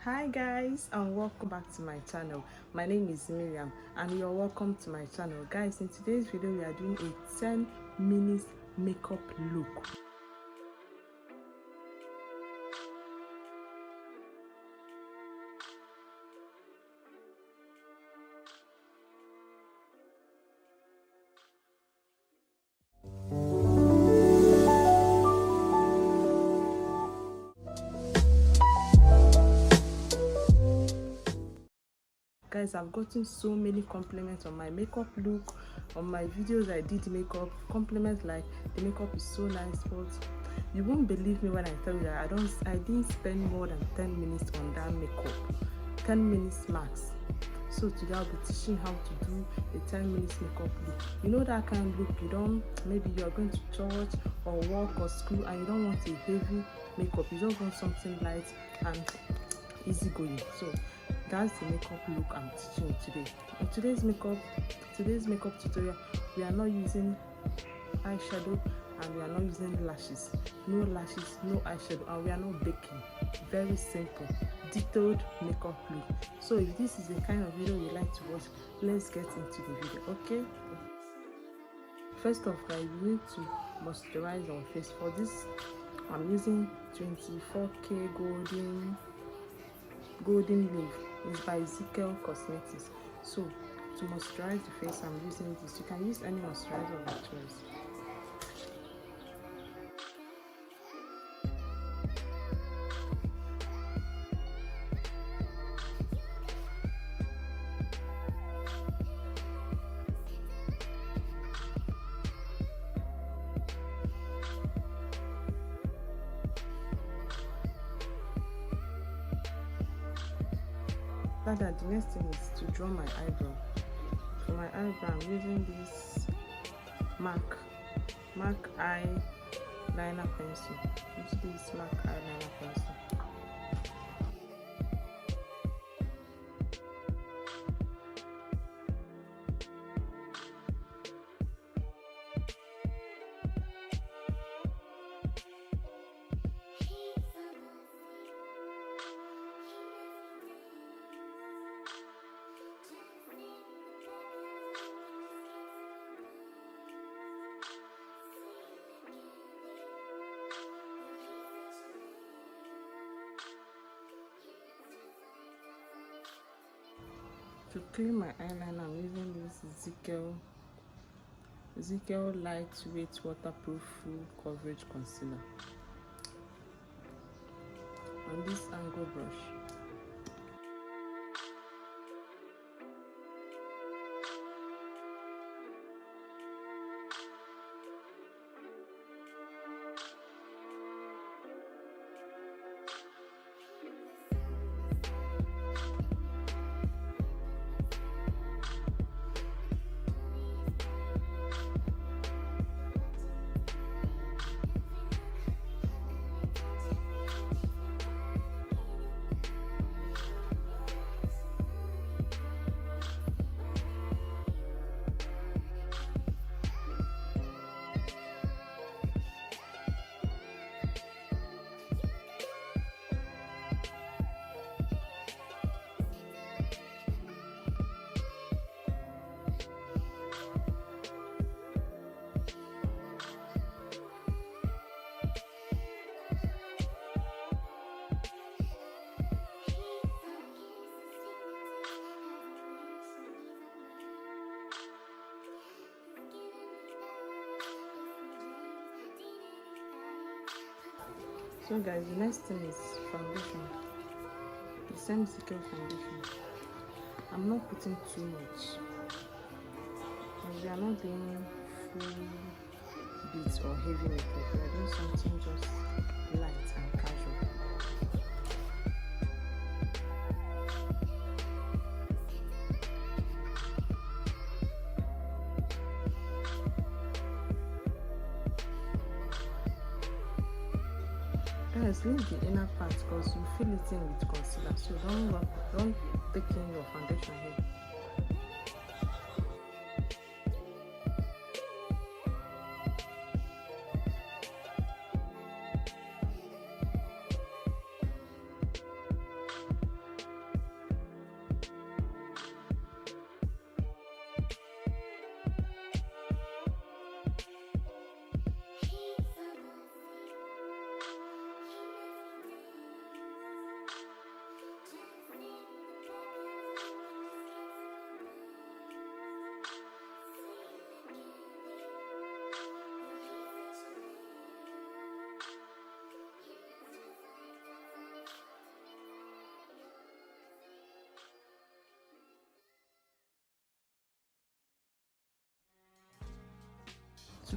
Hi guys, and welcome back to my channel. My name is Miriam and you're welcome to my channel. Guys, in today's video we are doing a 10 minutes makeup look. Guys, I've gotten so many compliments on my makeup look, on my videos I did makeup, compliments like the makeup is so nice, but you won't believe me when I tell you that I didn't spend more than 10 minutes on that makeup. 10 minutes max. So today I'll be teaching how to do a 10 minutes makeup look. You know that kind of look maybe you're going to church or work or school and you don't want a heavy makeup, you just want something light and easy going. So that's the makeup look I'm teaching you today. In today's makeup tutorial, we are not using eyeshadow and we are not using lashes. No lashes, no eyeshadow, and we are not baking. Very simple, detailed makeup look. So if this is the kind of video you like to watch, let's get into the video, okay? First of all, we need to moisturize our face. For this, I'm using 24K golden leaf. It's by Cosmetics. So to moisturize the face, I'm using this. You can use any moisturizer of your choice. That the next thing is to draw my eyebrow. For my eyebrow, I'm using this MAC eyeliner pencil. Use this MAC eyeliner pencil. To clean my eyeliner, I'm using this Ezekiel lightweight waterproof full coverage concealer on this angle brush. So guys, the next thing is foundation. The same Ezekiel foundation. I'm not putting too much. And we are not doing full beads or heavy makeup. We are doing something just light and casual. Guys, leave the inner part because you fill it in with concealer, so don't take in your foundation here.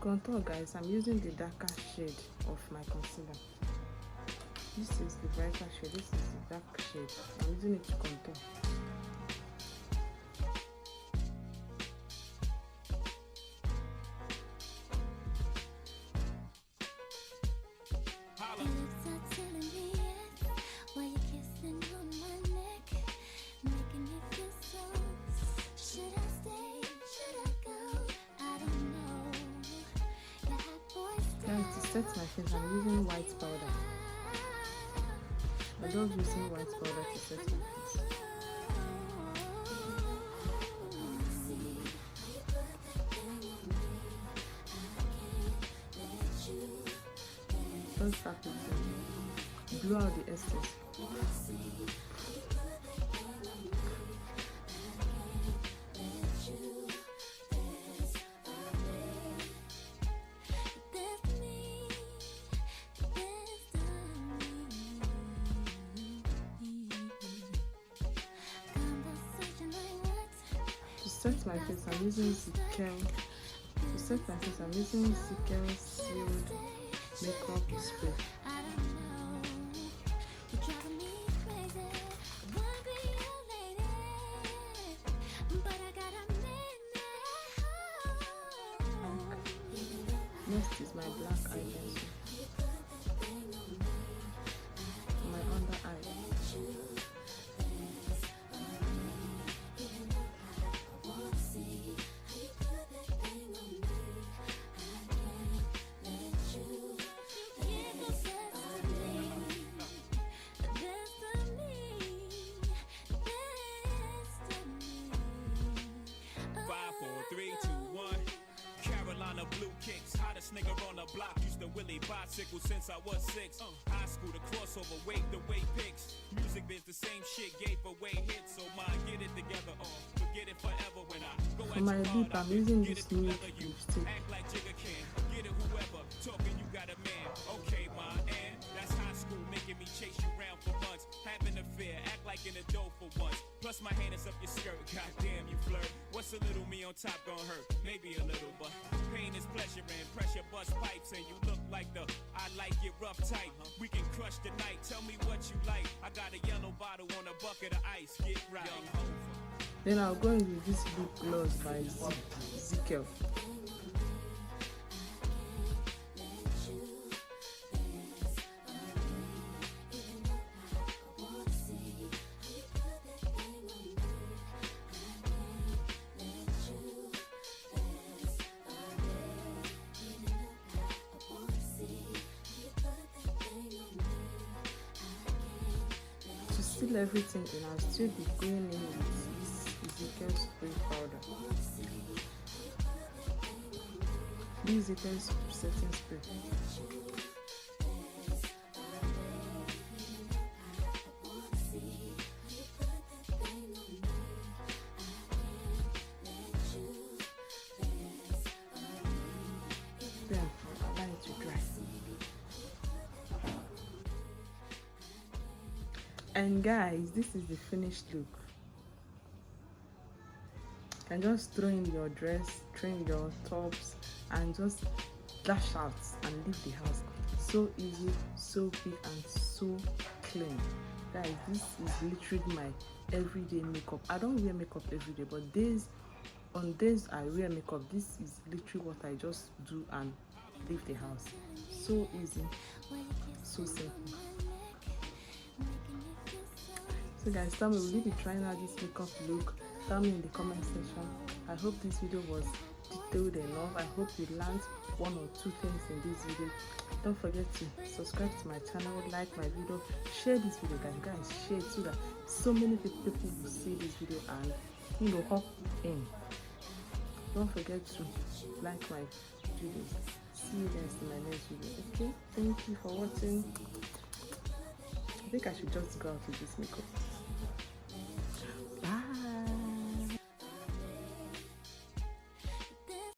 contour, guys, I'm using the darker shade of my concealer. This is the brighter shade, this is the dark shade. I'm using it to contour. Guys, to set my face, I'm using white powder. I love using white powder to set my face. First start with blow out the excess. To set my face, I'm using Zickel. To set my face, I'm using Zickel sealed makeup spray. Next is my black eye pencil. My under eye. Blue kicks, hottest nigga on the block. Used to Willie bicycle since I was 6. High school, the crossover, wave the way pics. Music biz, the same shit, gave away hits. So mine, get it together or forget it forever. When I go For my lip, I'm using this new lipstick. Act like Jigga can, get it whoever. Talking, you got a man. Okay, ma, and that's high school, making me chase you around for months. Having a fear, act like an adult for once. Plus my hand is up your skirt, goddamn you flirt. What's a little me on top gonna hurt? Maybe a little, but pain is pleasure and pressure bust pipes. And you look like the I like it rough type. We can crush the night, tell me what you like. I got a yellow bottle on a bucket of ice, get right. Then I'll go in with this lip gloss by Zickel. Seal everything in, I'll still be going in with this Zickel spray powder. This Zickel setting spray. Then allow it to dry. And guys, this is the finished look. You can just throw in your dress, throw in your tops, and just dash out and leave the house. So easy, so big, and so clean. Guys, this is literally my everyday makeup. I don't wear makeup every day, but on days I wear makeup, this is literally what I just do and leave the house. So easy, so simple. So guys, tell me, will you be trying out this makeup look? Tell me in the comment section. I hope this video was detailed enough. I hope you learned one or two things in this video. Don't forget to subscribe to my channel, like my video, share this video, guys. Share it so that so many people will see this video and hop in. Don't forget to like my videos. See you guys in my next video. Okay, thank you for watching. I think I should just go out with this makeup.